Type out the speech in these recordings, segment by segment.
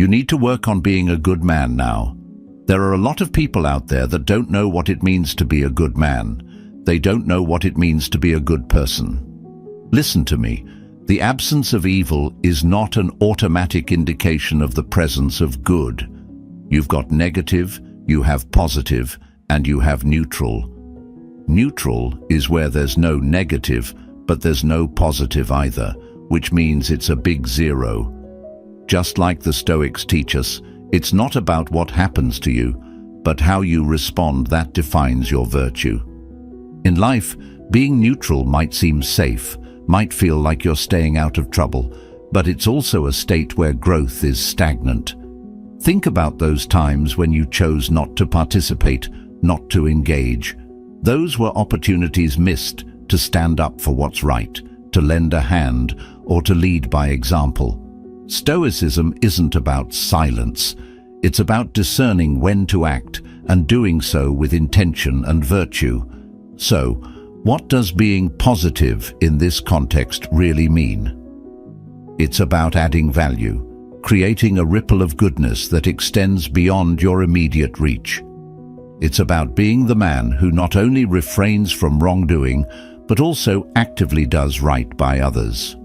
You need to work on being a good man now. There are a lot of people out there that don't know what it means to be a good man. They don't know what it means to be a good person. Listen to me. The absence of evil is not an automatic indication of the presence of good. You've got negative, you have positive, and you have neutral. Neutral is where there's no negative, but there's no positive either, which means it's a big zero. Just like the Stoics teach us, it's not about what happens to you, but how you respond that defines your virtue. In life, being neutral might seem safe, might feel like you're staying out of trouble, but it's also a state where growth is stagnant. Think about those times when you chose not to participate, not to engage. Those were opportunities missed to stand up for what's right, to lend a hand, or to lead by example. Stoicism isn't about silence. It's about discerning when to act and doing so with intention and virtue. So, what does being positive in this context really mean? It's about adding value, creating a ripple of goodness that extends beyond your immediate reach. It's about being the man who not only refrains from wrongdoing, but also actively does right by others.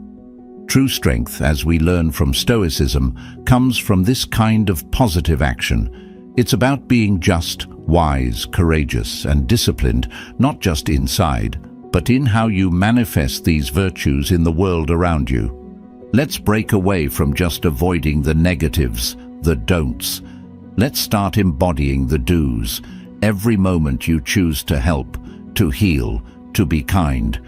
True strength, as we learn from Stoicism, comes from this kind of positive action. It's about being just, wise, courageous, and disciplined, not just inside, but in how you manifest these virtues in the world around you. Let's break away from just avoiding the negatives, the don'ts. Let's start embodying the do's. Every moment you choose to help, to heal, to be kind,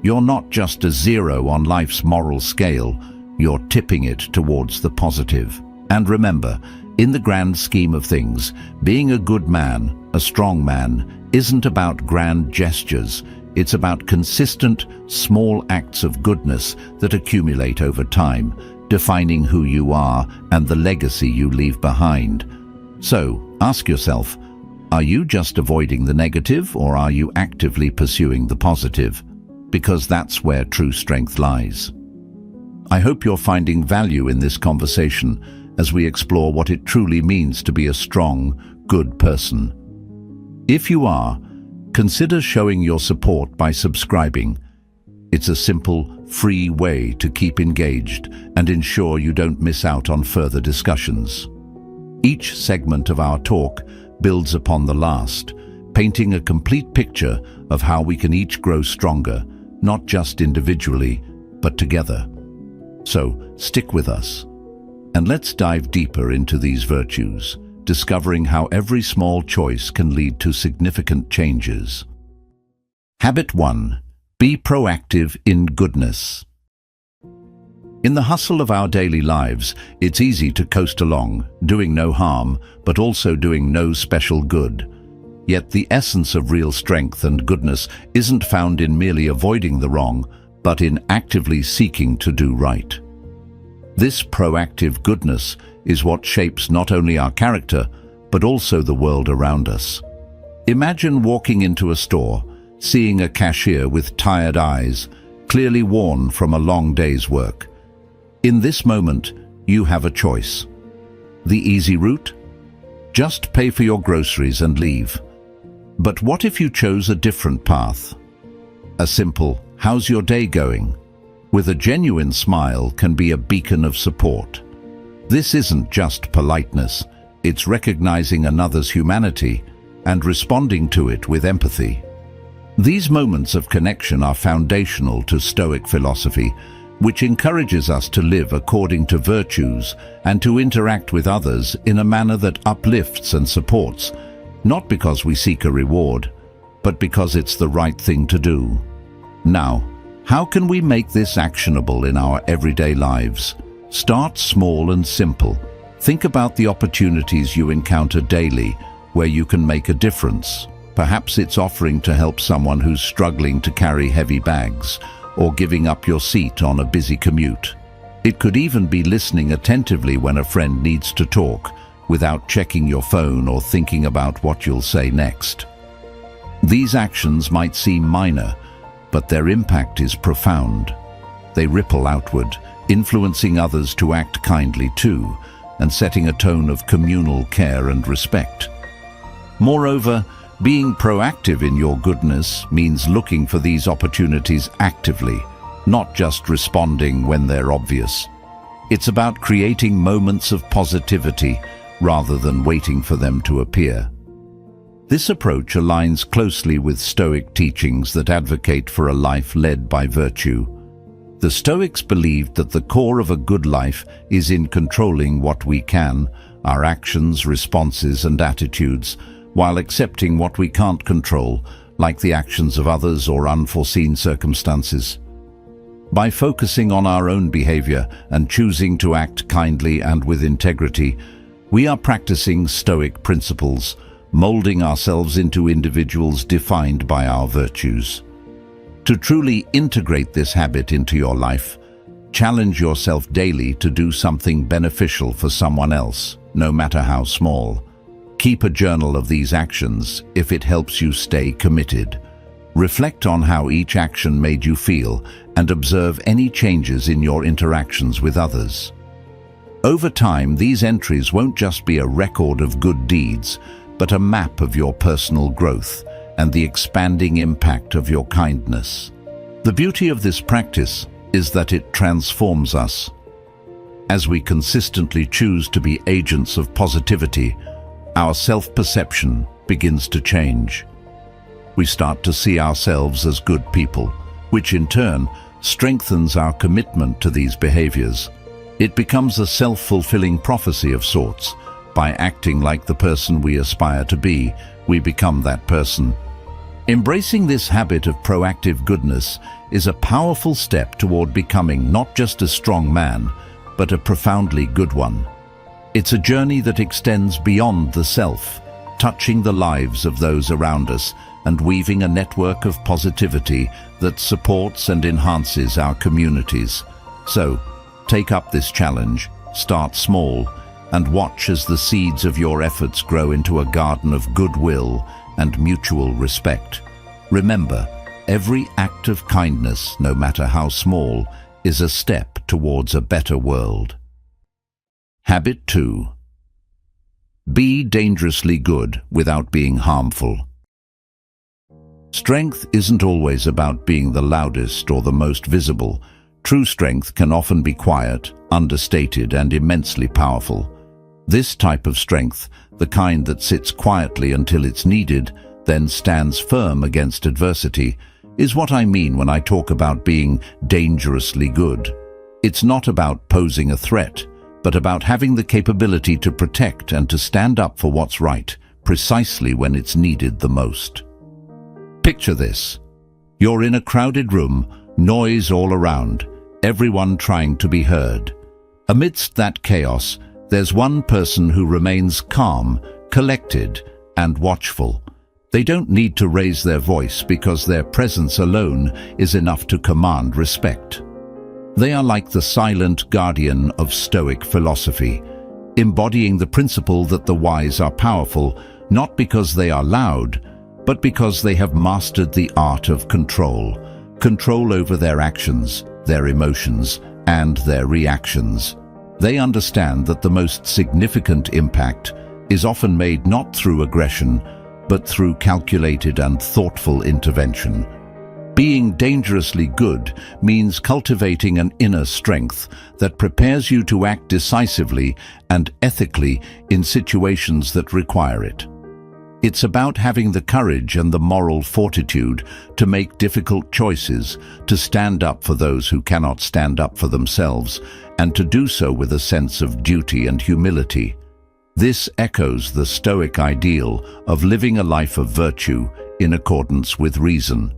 you're not just a zero on life's moral scale, you're tipping it towards the positive. And remember, in the grand scheme of things, being a good man, a strong man, isn't about grand gestures. It's about consistent, small acts of goodness that accumulate over time, defining who you are and the legacy you leave behind. So, ask yourself, are you just avoiding the negative, or are you actively pursuing the positive? Because that's where true strength lies. I hope you're finding value in this conversation as we explore what it truly means to be a strong, good person. If you are, consider showing your support by subscribing. It's a simple, free way to keep engaged and ensure you don't miss out on further discussions. Each segment of our talk builds upon the last, painting a complete picture of how we can each grow stronger, not just individually, but together. So, stick with us, and let's dive deeper into these virtues, discovering how every small choice can lead to significant changes. Habit 1. Be proactive in goodness. In the hustle of our daily lives, it's easy to coast along, doing no harm, but also doing no special good. Yet the essence of real strength and goodness isn't found in merely avoiding the wrong, but in actively seeking to do right. This proactive goodness is what shapes not only our character, but also the world around us. Imagine walking into a store, seeing a cashier with tired eyes, clearly worn from a long day's work. In this moment, you have a choice. The easy route? Just pay for your groceries and leave. But what if you chose a different path? A simple, "How's your day going?" with a genuine smile can be a beacon of support. This isn't just politeness, it's recognizing another's humanity and responding to it with empathy. These moments of connection are foundational to Stoic philosophy, which encourages us to live according to virtues and to interact with others in a manner that uplifts and supports, not because we seek a reward, but because it's the right thing to do. Now, how can we make this actionable in our everyday lives? Start small and simple. Think about the opportunities you encounter daily where you can make a difference. Perhaps it's offering to help someone who's struggling to carry heavy bags, or giving up your seat on a busy commute. It could even be listening attentively when a friend needs to talk, without checking your phone or thinking about what you'll say next. These actions might seem minor, but their impact is profound. They ripple outward, influencing others to act kindly too, and setting a tone of communal care and respect. Moreover, being proactive in your goodness means looking for these opportunities actively, not just responding when they're obvious. It's about creating moments of positivity rather than waiting for them to appear. This approach aligns closely with Stoic teachings that advocate for a life led by virtue. The Stoics believed that the core of a good life is in controlling what we can, our actions, responses, and attitudes, while accepting what we can't control, like the actions of others or unforeseen circumstances. By focusing on our own behavior and choosing to act kindly and with integrity, we are practicing Stoic principles, molding ourselves into individuals defined by our virtues. To truly integrate this habit into your life, challenge yourself daily to do something beneficial for someone else, no matter how small. Keep a journal of these actions if it helps you stay committed. Reflect on how each action made you feel and observe any changes in your interactions with others. Over time, these entries won't just be a record of good deeds, but a map of your personal growth and the expanding impact of your kindness. The beauty of this practice is that it transforms us. As we consistently choose to be agents of positivity, our self-perception begins to change. We start to see ourselves as good people, which in turn strengthens our commitment to these behaviors. It becomes a self-fulfilling prophecy of sorts. By acting like the person we aspire to be, we become that person. Embracing this habit of proactive goodness is a powerful step toward becoming not just a strong man, but a profoundly good one. It's a journey that extends beyond the self, touching the lives of those around us and weaving a network of positivity that supports and enhances our communities. So, take up this challenge, start small, and watch as the seeds of your efforts grow into a garden of goodwill and mutual respect. Remember, every act of kindness, no matter how small, is a step towards a better world. Habit 2. Be dangerously good without being harmful. Strength isn't always about being the loudest or the most visible. True strength can often be quiet, understated, and immensely powerful. This type of strength, the kind that sits quietly until it's needed, then stands firm against adversity, is what I mean when I talk about being dangerously good. It's not about posing a threat, but about having the capability to protect and to stand up for what's right, precisely when it's needed the most. Picture this. You're in a crowded room, noise all around, everyone trying to be heard. Amidst that chaos, there's one person who remains calm, collected, and watchful. They don't need to raise their voice because their presence alone is enough to command respect. They are like the silent guardian of Stoic philosophy, embodying the principle that the wise are powerful, not because they are loud, but because they have mastered the art of control over their actions, their emotions, and their reactions. They understand that the most significant impact is often made not through aggression, but through calculated and thoughtful intervention. Being dangerously good means cultivating an inner strength that prepares you to act decisively and ethically in situations that require it. It's about having the courage and the moral fortitude to make difficult choices, to stand up for those who cannot stand up for themselves, and to do so with a sense of duty and humility. This echoes the Stoic ideal of living a life of virtue in accordance with reason.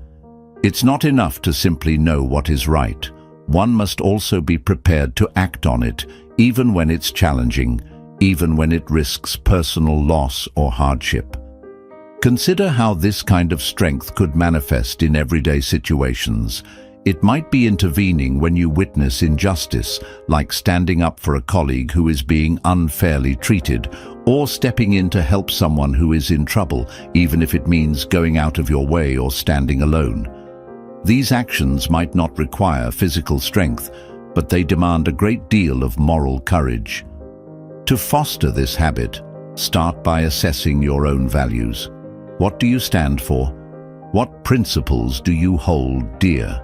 It's not enough to simply know what is right. One must also be prepared to act on it, even when it's challenging, even when it risks personal loss or hardship. Consider how this kind of strength could manifest in everyday situations. It might be intervening when you witness injustice, like standing up for a colleague who is being unfairly treated, or stepping in to help someone who is in trouble, even if it means going out of your way or standing alone. These actions might not require physical strength, but they demand a great deal of moral courage. To foster this habit, start by assessing your own values. What do you stand for? What principles do you hold dear?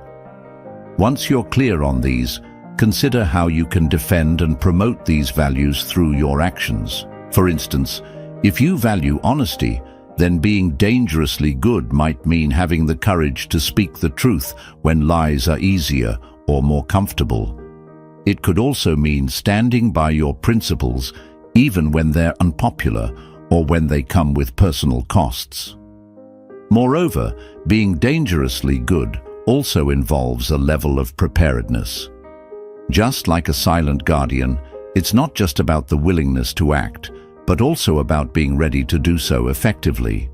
Once you're clear on these, consider how you can defend and promote these values through your actions. For instance, if you value honesty, then being dangerously good might mean having the courage to speak the truth when lies are easier or more comfortable. It could also mean standing by your principles even when they're unpopular or when they come with personal costs. Moreover, being dangerously good also involves a level of preparedness. Just like a silent guardian, it's not just about the willingness to act, but also about being ready to do so effectively.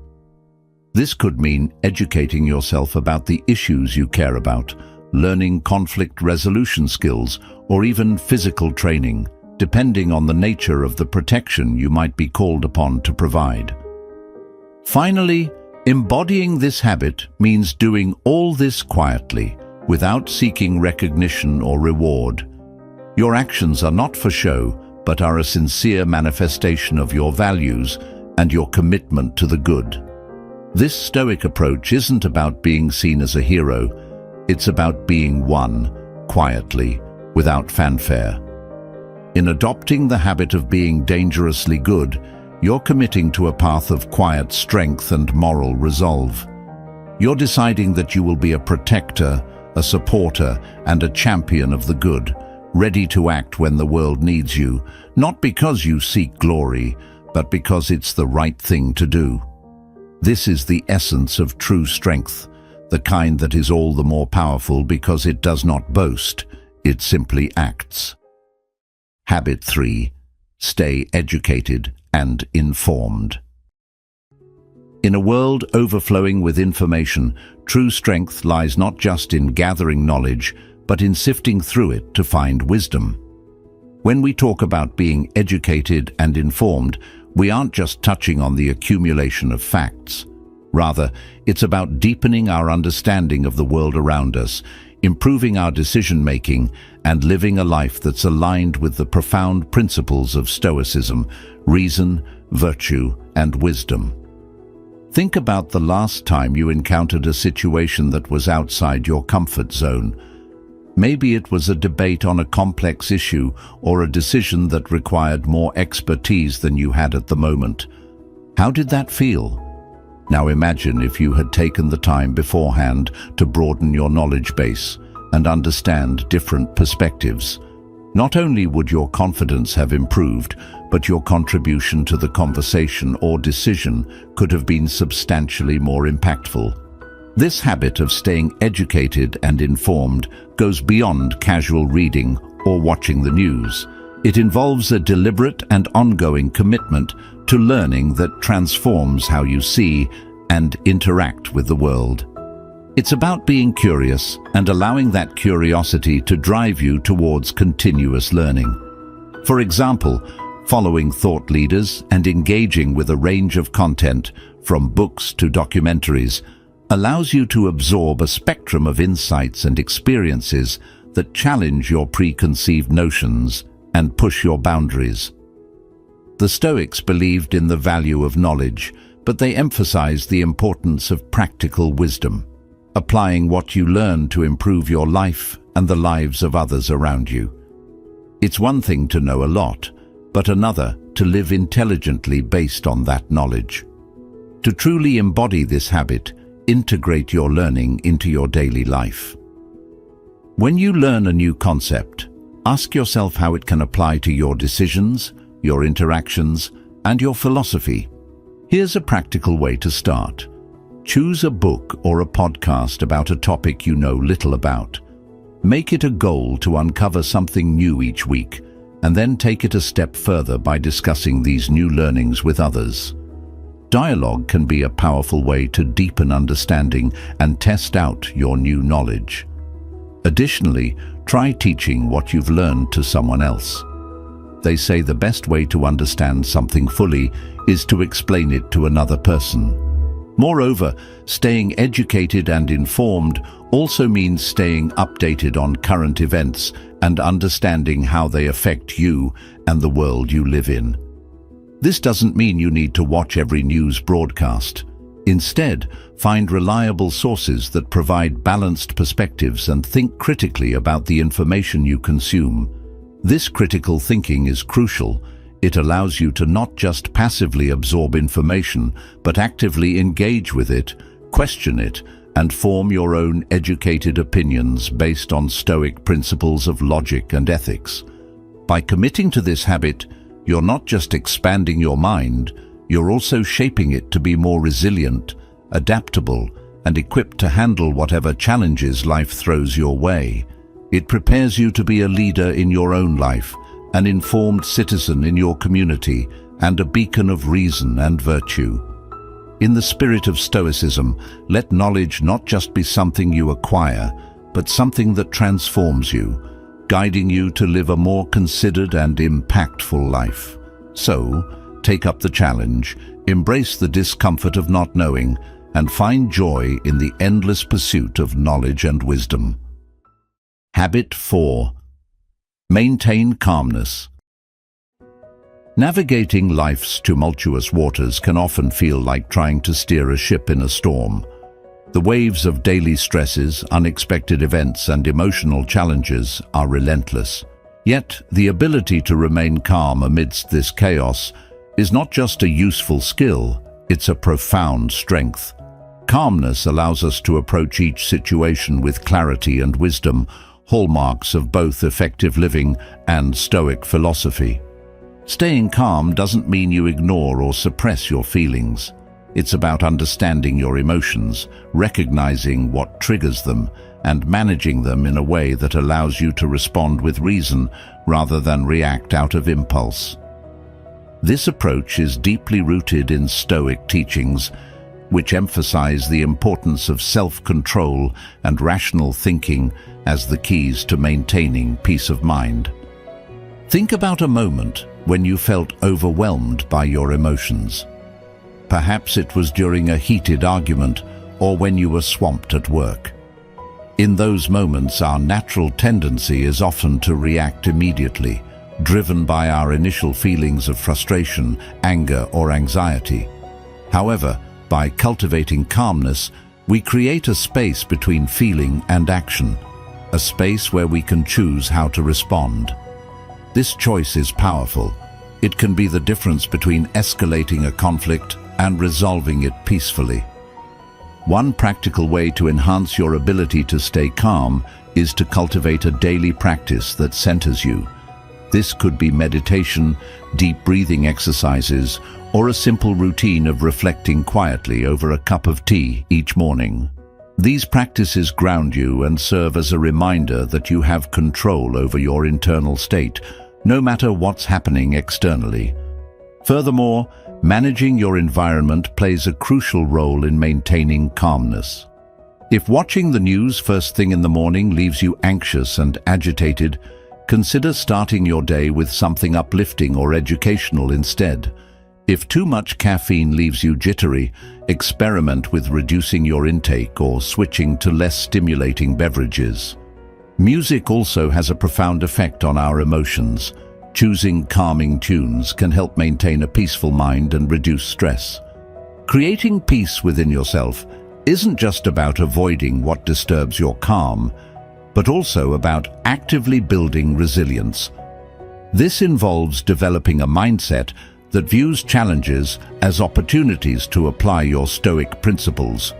This could mean educating yourself about the issues you care about, learning conflict resolution skills, or even physical training, depending on the nature of the protection you might be called upon to provide. Finally, embodying this habit means doing all this quietly, without seeking recognition or reward. Your actions are not for show, but are a sincere manifestation of your values and your commitment to the good. This Stoic approach isn't about being seen as a hero, it's about being one, quietly, without fanfare. In adopting the habit of being dangerously good, you're committing to a path of quiet strength and moral resolve. You're deciding that you will be a protector, a supporter, and a champion of the good, ready to act when the world needs you, not because you seek glory, but because it's the right thing to do. This is the essence of true strength, the kind that is all the more powerful because it does not boast, it simply acts. Habit 3. Stay educated and informed. In a world overflowing with information, true strength lies not just in gathering knowledge, but in sifting through it to find wisdom. When we talk about being educated and informed, we aren't just touching on the accumulation of facts. Rather, it's about deepening our understanding of the world around us, improving our decision-making, and living a life that's aligned with the profound principles of Stoicism, reason, virtue, and wisdom. Think about the last time you encountered a situation that was outside your comfort zone. Maybe it was a debate on a complex issue or a decision that required more expertise than you had at the moment. How did that feel? Now imagine if you had taken the time beforehand to broaden your knowledge base and understand different perspectives. Not only would your confidence have improved, but your contribution to the conversation or decision could have been substantially more impactful. This habit of staying educated and informed goes beyond casual reading or watching the news. It involves a deliberate and ongoing commitment to learning that transforms how you see and interact with the world. It's about being curious and allowing that curiosity to drive you towards continuous learning. For example, following thought leaders and engaging with a range of content, from books to documentaries, allows you to absorb a spectrum of insights and experiences that challenge your preconceived notions and push your boundaries. The Stoics believed in the value of knowledge, but they emphasized the importance of practical wisdom, applying what you learn to improve your life and the lives of others around you. It's one thing to know a lot, but another to live intelligently based on that knowledge. To truly embody this habit, integrate your learning into your daily life. When you learn a new concept, ask yourself how it can apply to your decisions, your interactions, and your philosophy. Here's a practical way to start. Choose a book or a podcast about a topic you know little about. Make it a goal to uncover something new each week, and then take it a step further by discussing these new learnings with others. Dialogue can be a powerful way to deepen understanding and test out your new knowledge. Additionally, try teaching what you've learned to someone else. They say the best way to understand something fully is to explain it to another person. Moreover, staying educated and informed also means staying updated on current events and understanding how they affect you and the world you live in. This doesn't mean you need to watch every news broadcast. Instead, find reliable sources that provide balanced perspectives and think critically about the information you consume. This critical thinking is crucial. It allows you to not just passively absorb information, but actively engage with it, question it, and form your own educated opinions based on Stoic principles of logic and ethics. By committing to this habit, you're not just expanding your mind, you're also shaping it to be more resilient, adaptable, and equipped to handle whatever challenges life throws your way. It prepares you to be a leader in your own life, an informed citizen in your community, and a beacon of reason and virtue. In the spirit of Stoicism, let knowledge not just be something you acquire, but something that transforms you, guiding you to live a more considered and impactful life. So, take up the challenge, embrace the discomfort of not knowing, and find joy in the endless pursuit of knowledge and wisdom. Habit 4. Maintain calmness. Navigating life's tumultuous waters can often feel like trying to steer a ship in a storm. The waves of daily stresses, unexpected events, and emotional challenges are relentless. Yet, the ability to remain calm amidst this chaos is not just a useful skill, it's a profound strength. Calmness allows us to approach each situation with clarity and wisdom, hallmarks of both effective living and Stoic philosophy. Staying calm doesn't mean you ignore or suppress your feelings. It's about understanding your emotions, recognizing what triggers them, and managing them in a way that allows you to respond with reason rather than react out of impulse. This approach is deeply rooted in Stoic teachings, which emphasize the importance of self-control and rational thinking as the keys to maintaining peace of mind. Think about a moment when you felt overwhelmed by your emotions. Perhaps it was during a heated argument or when you were swamped at work. In those moments, our natural tendency is often to react immediately, driven by our initial feelings of frustration, anger, or anxiety. However, by cultivating calmness, we create a space between feeling and action, a space where we can choose how to respond. This choice is powerful. It can be the difference between escalating a conflict and resolving it peacefully. One practical way to enhance your ability to stay calm is to cultivate a daily practice that centers you. This could be meditation, deep breathing exercises, or a simple routine of reflecting quietly over a cup of tea each morning. These practices ground you and serve as a reminder that you have control over your internal state, no matter what's happening externally. Furthermore, managing your environment plays a crucial role in maintaining calmness. If watching the news first thing in the morning leaves you anxious and agitated, consider starting your day with something uplifting or educational instead. If too much caffeine leaves you jittery, experiment with reducing your intake or switching to less stimulating beverages. Music also has a profound effect on our emotions. Choosing calming tunes can help maintain a peaceful mind and reduce stress. Creating peace within yourself isn't just about avoiding what disturbs your calm, but also about actively building resilience. This involves developing a mindset that views challenges as opportunities to apply your Stoic principles.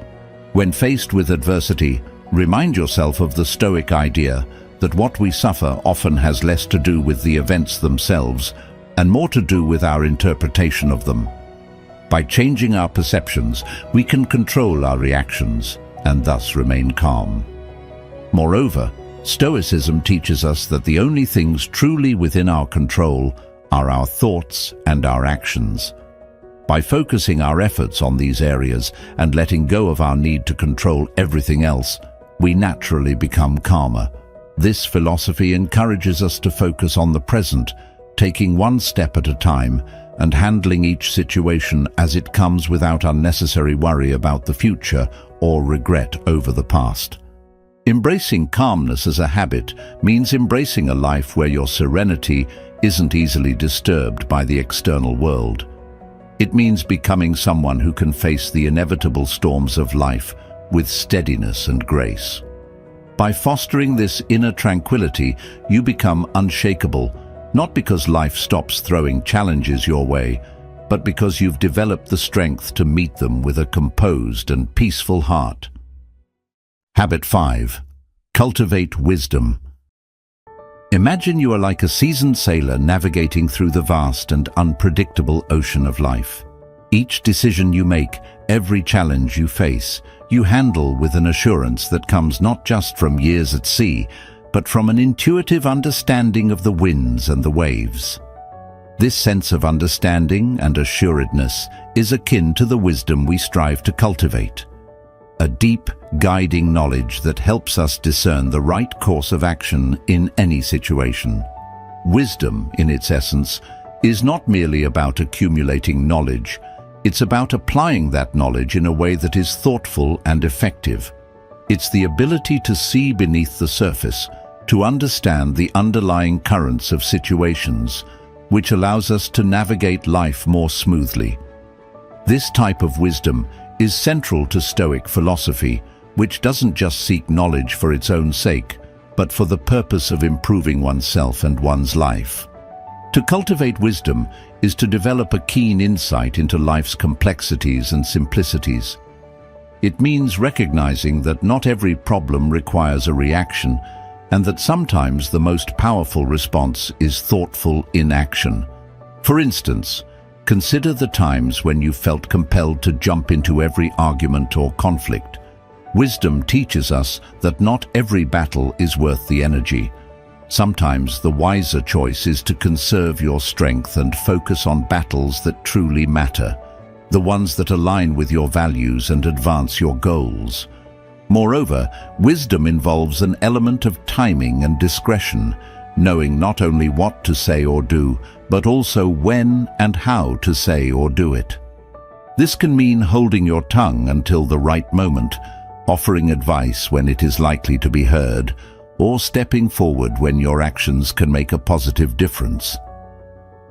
When faced with adversity, remind yourself of the Stoic idea that what we suffer often has less to do with the events themselves and more to do with our interpretation of them. By changing our perceptions, we can control our reactions and thus remain calm. Moreover, Stoicism teaches us that the only things truly within our control are our thoughts and our actions. By focusing our efforts on these areas and letting go of our need to control everything else, we naturally become calmer. This philosophy encourages us to focus on the present, taking one step at a time and handling each situation as it comes without unnecessary worry about the future or regret over the past. Embracing calmness as a habit means embracing a life where your serenity isn't easily disturbed by the external world. It means becoming someone who can face the inevitable storms of life with steadiness and grace. By fostering this inner tranquility, you become unshakable, not because life stops throwing challenges your way, but because you've developed the strength to meet them with a composed and peaceful heart. Habit 5. Cultivate wisdom. Imagine you are like a seasoned sailor navigating through the vast and unpredictable ocean of life. Each decision you make, every challenge you face, you handle with an assurance that comes not just from years at sea, but from an intuitive understanding of the winds and the waves. This sense of understanding and assuredness is akin to the wisdom we strive to cultivate. A deep, guiding knowledge that helps us discern the right course of action in any situation. Wisdom, in its essence, is not merely about accumulating knowledge. It's about applying that knowledge in a way that is thoughtful and effective. It's the ability to see beneath the surface, to understand the underlying currents of situations, which allows us to navigate life more smoothly. This type of wisdom is central to Stoic philosophy, which doesn't just seek knowledge for its own sake, but for the purpose of improving oneself and one's life. To cultivate wisdom is to develop a keen insight into life's complexities and simplicities. It means recognizing that not every problem requires a reaction, and that sometimes the most powerful response is thoughtful inaction. For instance, consider the times when you felt compelled to jump into every argument or conflict. Wisdom teaches us that not every battle is worth the energy. Sometimes the wiser choice is to conserve your strength and focus on battles that truly matter, the ones that align with your values and advance your goals. Moreover, wisdom involves an element of timing and discretion, knowing not only what to say or do, but also when and how to say or do it. This can mean holding your tongue until the right moment, offering advice when it is likely to be heard, or stepping forward when your actions can make a positive difference.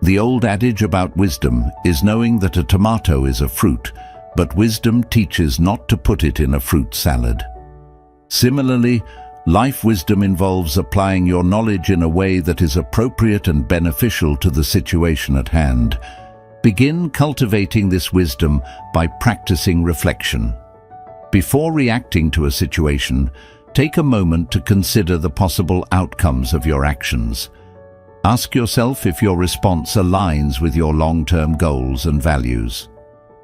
The old adage about wisdom is knowing that a tomato is a fruit, but wisdom teaches not to put it in a fruit salad. Similarly, life wisdom involves applying your knowledge in a way that is appropriate and beneficial to the situation at hand. Begin cultivating this wisdom by practicing reflection. Before reacting to a situation, take a moment to consider the possible outcomes of your actions. Ask yourself if your response aligns with your long-term goals and values.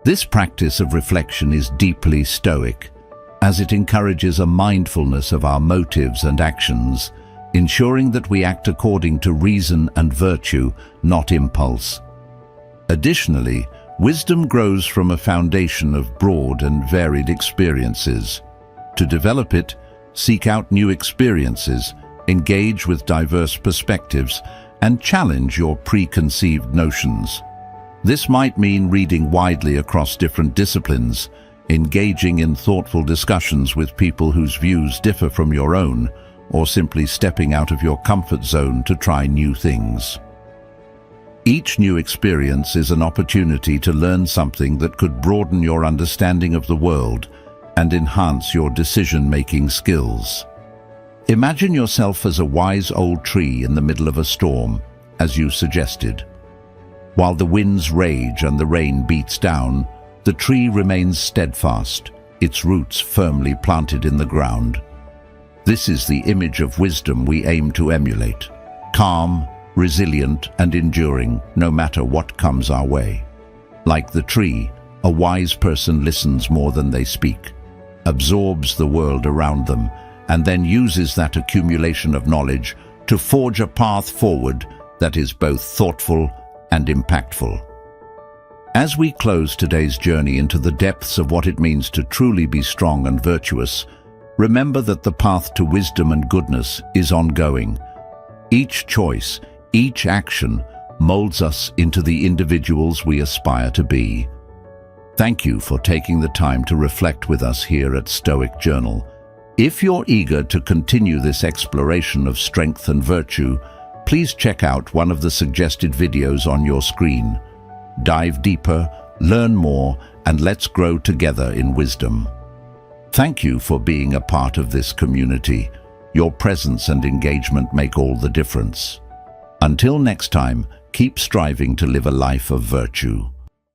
This practice of reflection is deeply Stoic, as it encourages a mindfulness of our motives and actions, ensuring that we act according to reason and virtue, not impulse. Additionally, wisdom grows from a foundation of broad and varied experiences. To develop it, seek out new experiences, engage with diverse perspectives, and challenge your preconceived notions. This might mean reading widely across different disciplines, engaging in thoughtful discussions with people whose views differ from your own, or simply stepping out of your comfort zone to try new things. Each new experience is an opportunity to learn something that could broaden your understanding of the world and enhance your decision-making skills. Imagine yourself as a wise old tree in the middle of a storm, as you suggested. While the winds rage and the rain beats down, the tree remains steadfast, its roots firmly planted in the ground. This is the image of wisdom we aim to emulate: calm, resilient, and enduring, no matter what comes our way. Like the tree, a wise person listens more than they speak, absorbs the world around them, and then uses that accumulation of knowledge to forge a path forward that is both thoughtful and impactful. As we close today's journey into the depths of what it means to truly be strong and virtuous, remember that the path to wisdom and goodness is ongoing. Each choice, each action molds us into the individuals we aspire to be. Thank you for taking the time to reflect with us here at Stoic Journal. If you're eager to continue this exploration of strength and virtue, please check out one of the suggested videos on your screen. Dive deeper, learn more, and let's grow together in wisdom. Thank you for being a part of this community. Your presence and engagement make all the difference. Until next time, keep striving to live a life of virtue.